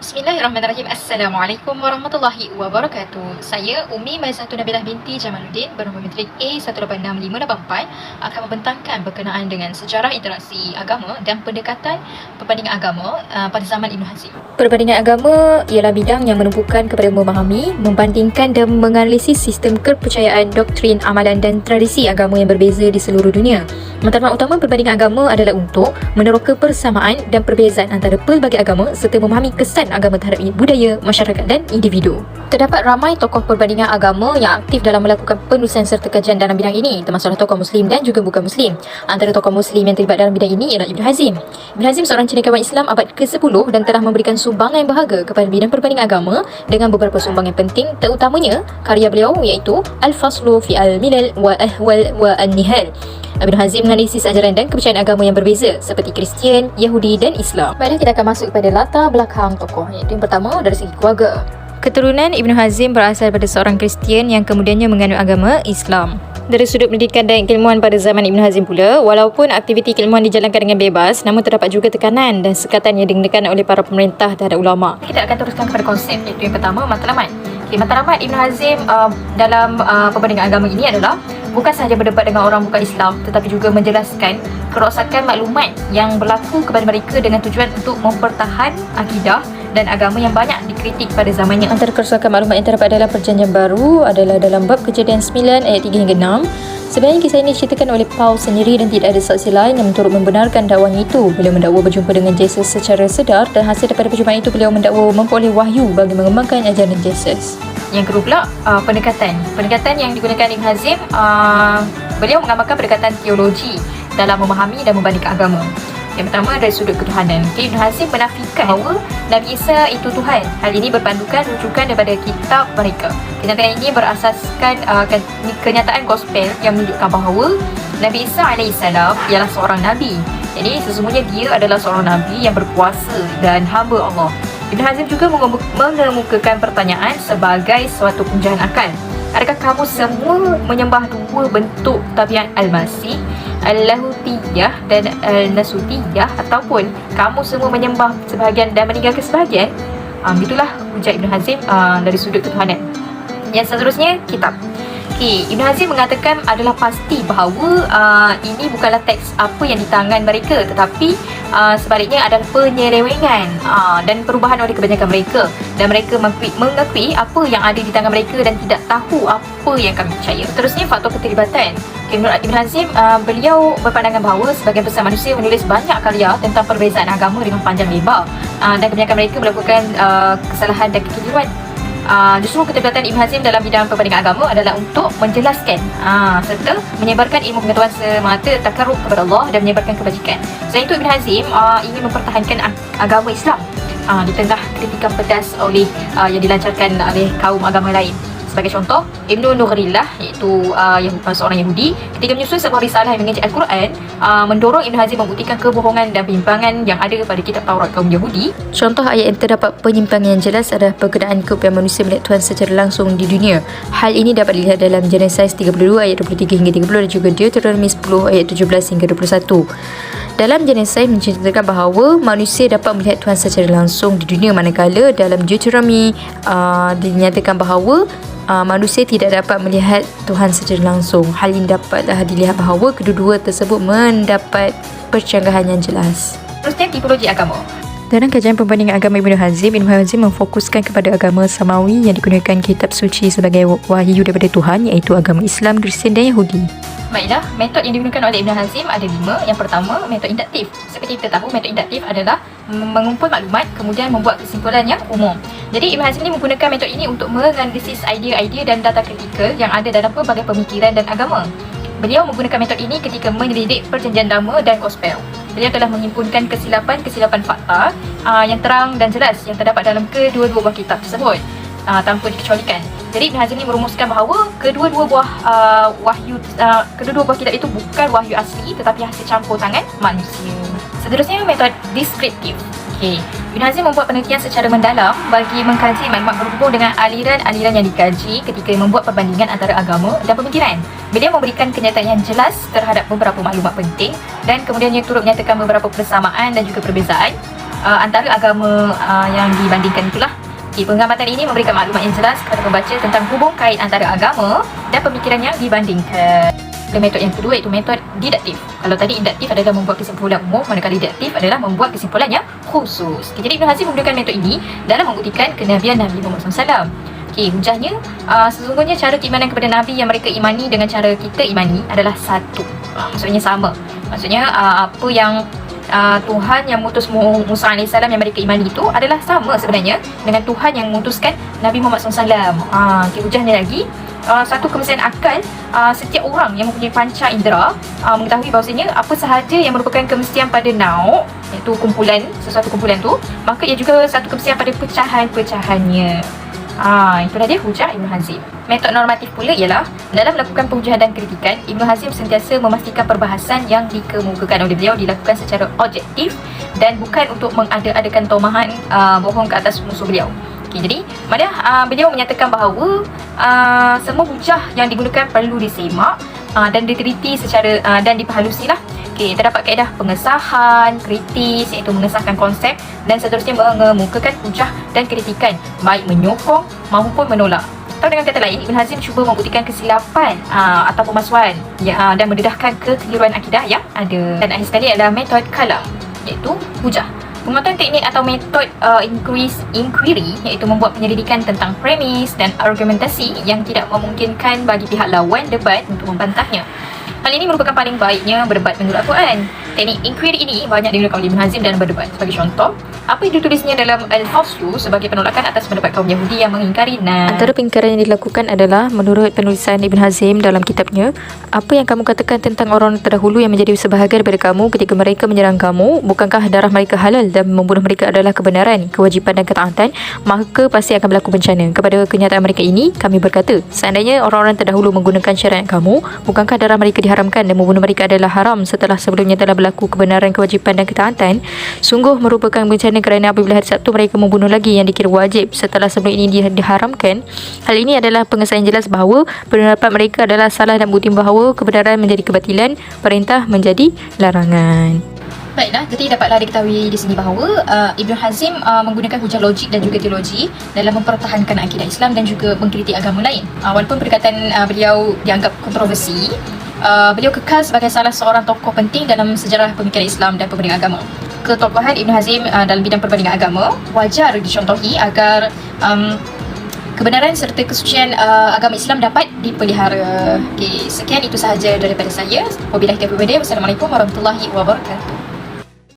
Bismillahirrahmanirrahim. Assalamualaikum warahmatullahi wabarakatuh. Saya Umi Maizatun Nabilah binti Jamaluddin bernombor matrik A1865584 akan membentangkan berkenaan dengan sejarah interaksi agama dan pendekatan perbandingan agama pada zaman Ibn Hazm. Perbandingan agama ialah bidang yang menumpukan kepada memahami, membandingkan dan menganalisis sistem kepercayaan, doktrin, amalan dan tradisi agama yang berbeza di seluruh dunia. Matlamat utama perbandingan agama adalah untuk meneroka persamaan dan perbezaan antara pelbagai agama serta memahami kesan agama terhadap budaya, masyarakat dan individu. Terdapat ramai tokoh perbandingan agama yang aktif dalam melakukan penulisan serta kajian dalam bidang ini, termasuklah tokoh Muslim dan juga bukan Muslim. Antara tokoh Muslim yang terlibat dalam bidang ini ialah Ibn Hazm. Ibn Hazm seorang cendekiawan Islam abad ke-10 dan telah memberikan sumbangan yang berharga kepada bidang perbandingan agama dengan beberapa sumbangan penting, terutamanya karya beliau iaitu Al-Faslu fi Al-Milal wa Ahwal wa An-Nihal. Ibn Hazm menganalisis ajaran dan kepercayaan agama yang berbeza seperti Kristian, Yahudi dan Islam. Baiklah, kita akan masuk kepada latar belakang tokoh. Iaitu yang pertama dari segi keluarga. Keturunan Ibn Hazm berasal daripada seorang Kristian yang kemudiannya menganut agama Islam. Dari sudut pendidikan dan keilmuan pada zaman Ibn Hazm pula, walaupun aktiviti keilmuan dijalankan dengan bebas, namun terdapat juga tekanan dan sekatan yang dikenakan oleh para pemerintah terhadap ulama. Kita akan teruskan kepada konsep, iaitu yang pertama, matlamat. Matlamat Ibn Hazm dalam perbandingan agama ini adalah bukan sahaja berdebat dengan orang bukan Islam, tetapi juga menjelaskan kerosakan maklumat yang berlaku kepada mereka dengan tujuan untuk mempertahan akidah dan agama yang banyak dikritik pada zamannya. Antara kerosakan maklumat yang terdapat dalam Perjanjian Baru adalah dalam bab Kejadian 9 ayat 3 hingga 6. Sebenarnya kisah ini diceritakan oleh Paul sendiri dan tidak ada saksi lain yang turut membenarkan dakwanya itu. Beliau mendakwa berjumpa dengan Jesus secara sedar dan hasil daripada perjumpaan itu beliau mendakwa memperoleh wahyu bagi mengembangkan ajaran Jesus. Yang kedua pula, pendekatan yang digunakan Ibn Hazm, beliau mengamalkan pendekatan teologi dalam memahami dan membandingkan agama. Yang pertama dari sudut ketuhanan. Ibn Hazm menafikan bahawa Nabi Isa itu Tuhan. Hal ini berpandukan rujukan daripada kitab mereka. Kenyataan ini berasaskan kenyataan gospel yang menunjukkan bahawa Nabi Isa alaihissalam ialah seorang Nabi. Jadi sesungguhnya dia adalah seorang Nabi yang berkuasa dan hamba Allah. Ibn Hazm juga mengemukakan pertanyaan sebagai suatu punjauan akal. Adakah kamu semua menyembah dua bentuk tabiat Al-Masih, Al-Lahutiyah dan Al-Nasutiyah, ataupun kamu semua menyembah sebahagian dan meninggalkan sebahagian? Itulah hujah Ibn Hazm dari sudut ketuhanan. Yang seterusnya, kitab. Ibn Hazm mengatakan adalah pasti bahawa ini bukanlah teks apa yang di tangan mereka, tetapi sebaliknya adalah penyelewengan dan perubahan oleh kebanyakan mereka, dan mereka mengakui apa yang ada di tangan mereka dan tidak tahu apa yang kami percaya. Seterusnya, faktor keterlibatan. Ibn Hazm beliau berpandangan bahawa sebagian besar manusia menulis banyak karya tentang perbezaan agama dengan panjang lebar, dan kebanyakan mereka melakukan kesalahan dan kekeliruan. Justru keterlibatan Ibn Hazm dalam bidang perbandingan agama adalah untuk menjelaskan serta menyebarkan ilmu pengetahuan semata takarrub kepada Allah dan menyebarkan kebajikan. Selain itu, Ibn Hazm ingin mempertahankan agama Islam di tengah kritikan pedas yang dilancarkan oleh kaum agama lain. Sebagai contoh, Ibn Nughrillah, iaitu seorang Yahudi, ketika menyusun sebuah risalah yang mengaji Al-Quran, mendorong Ibn Hazm membuktikan kebohongan dan penyimpangan yang ada pada kitab Taurat kaum Yahudi. Contoh ayat yang terdapat penyimpangan yang jelas adalah perkenaan keupayaan manusia melihat Tuhan secara langsung di dunia. Hal ini dapat dilihat dalam Genesis 32 ayat 23 hingga 30 dan juga Deuteronomy 10 ayat 17 hingga 21. Dalam Genesis menceritakan bahawa manusia dapat melihat Tuhan secara langsung di dunia, manakala dalam Deuteronomy dinyatakan bahawa manusia tidak dapat melihat Tuhan secara langsung. Hal ini dapatlah dilihat bahawa kedua-dua tersebut mendapat percanggahan yang jelas. Terusnya, tipologi agama. Dalam kajian perbandingan agama Ibn Hazm memfokuskan kepada agama Samawi yang digunakan kitab suci sebagai wahyu daripada Tuhan, iaitu agama Islam, Kristian dan Yahudi. Baiklah, metod yang digunakan oleh Ibn Hazm ada 5. Yang pertama, metod induktif. Seperti kita tahu, metod induktif adalah mengumpul maklumat kemudian membuat kesimpulan yang umum. Jadi Ibn Hazm ini menggunakan metod ini untuk menganalisis idea-idea dan data kritikal yang ada dalam pelbagai pemikiran dan agama. Beliau menggunakan metod ini ketika menyelidik Perjanjian Lama dan Gospel. Beliau telah menghimpunkan kesilapan fakta yang terang dan jelas yang terdapat dalam kedua-dua buah kitab tersebut tanpa dikecualikan. Jadi Ibn Hazm ini merumuskan bahawa kedua-dua buah kitab itu bukan wahyu asli tetapi hasil campur tangan manusia. Seterusnya, metod deskriptif. Ibn Hazm membuat penelitian secara mendalam bagi mengkaji maklumat berhubung dengan aliran-aliran yang dikaji ketika membuat perbandingan antara agama dan pemikiran. Beliau memberikan kenyataan yang jelas terhadap beberapa maklumat penting dan kemudian ia turut menyatakan beberapa persamaan dan juga perbezaan antara agama yang dibandingkan itulah. Pengamatan ini memberikan maklumat yang jelas kepada pembaca tentang hubung kait antara agama dan pemikiran yang dibandingkan. Dan metod yang kedua iaitu metod didaktif. Kalau tadi induktif adalah membuat kesimpulan umum, manakala didaktif adalah membuat kesimpulan yang khusus. Jadi Ibn Hazm menggunakan metod ini dalam membuktikan kenabian Nabi Muhammad SAW. Hujahnya sesungguhnya cara keimanan kepada Nabi yang mereka imani dengan cara kita imani adalah satu. Maksudnya sama. Maksudnya apa yang Tuhan yang mengutus Musa AS yang mereka imani itu adalah sama sebenarnya dengan Tuhan yang mengutuskan Nabi Muhammad SAW. Hujahnya lagi, satu kemestian akal setiap orang yang mempunyai panca indera mengetahui bahawasanya apa sahaja yang merupakan kemestian pada nauk, iaitu kumpulan, sesuatu kumpulan tu, maka ia juga satu kemestian pada pecahan-pecahannya. Itulah dia hujah Ibn Hazm. Metod normatif pula ialah dalam melakukan penghujah dan kritikan, Ibn Hazm sentiasa memastikan perbahasan yang dikemukakan oleh beliau dilakukan secara objektif dan bukan untuk mengada-adakan tomahan bohong ke atas musuh beliau. Jadi mana beliau menyatakan bahawa semua hujah yang digunakan perlu disemak dan diteliti secara dan diperhalusilah. Terdapat kaedah pengesahan, kritis iaitu mengesahkan konsep dan seterusnya mengemukakan hujah dan kritikan baik menyokong maupun menolak. Atau dengan kata lain, Ibn Hazm cuba membuktikan kesilapan atau pemalsuan dan mendedahkan kekeliruan akidah yang ada. Dan akhir sekali adalah metod kalam iaitu hujah. Penguatan teknik atau metod inquiry iaitu membuat penyelidikan tentang premis dan argumentasi yang tidak memungkinkan bagi pihak lawan debat untuk membantahnya. Hal ini merupakan paling baiknya berdebat menurut Al-Quran. Teknik inquiry ini banyak digunakan oleh Ibn Hazm dalam berdebat. Sebagai contoh, apa yang ditulisnya dalam Al-Faslu sebagai penolakan atas pendapat kaum Yahudi yang mengingkari Antara pengingkaran yang dilakukan adalah menurut penulisan Ibn Hazm dalam kitabnya, apa yang kamu katakan tentang orang terdahulu yang menjadi sebahagian daripada kamu ketika mereka menyerang kamu, bukankah darah mereka halal dan membunuh mereka adalah kebenaran, kewajipan dan ketaatan, maka pasti akan berlaku bencana. Kepada kenyataan mereka ini, kami berkata, seandainya orang-orang terdahulu menggunakan syariat kamu, bukankah darah mereka diharamkan dan membunuh mereka adalah haram setelah sebelumnya telah berlaku kebenaran, kewajipan dan ketaatan? Sungguh merupakan bencana kerana apabila hari Sabtu mereka membunuh lagi yang dikira wajib setelah sebelum ini diharamkan. Hal ini adalah pengesahan jelas bahawa pendapat mereka adalah salah dan bukti bahawa kebenaran menjadi kebatilan, perintah menjadi larangan. Baiklah, jadi dapatlah diketahui di sini bahawa Ibn Hazm menggunakan hujah logik dan juga teologi dalam mempertahankan akidah Islam dan juga mengkritik agama lain. Walaupun perkataan beliau dianggap kontroversi, beliau kekal sebagai salah seorang tokoh penting dalam sejarah pemikiran Islam dan perbandingan agama. Ketokohan Ibn Hazm dalam bidang perbandingan agama wajar dicontohi agar kebenaran serta kesucian agama Islam dapat dipelihara. Sekian itu sahaja daripada saya. Wabillahi taufiq wal hidayah. Wassalamualaikum warahmatullahi wabarakatuh.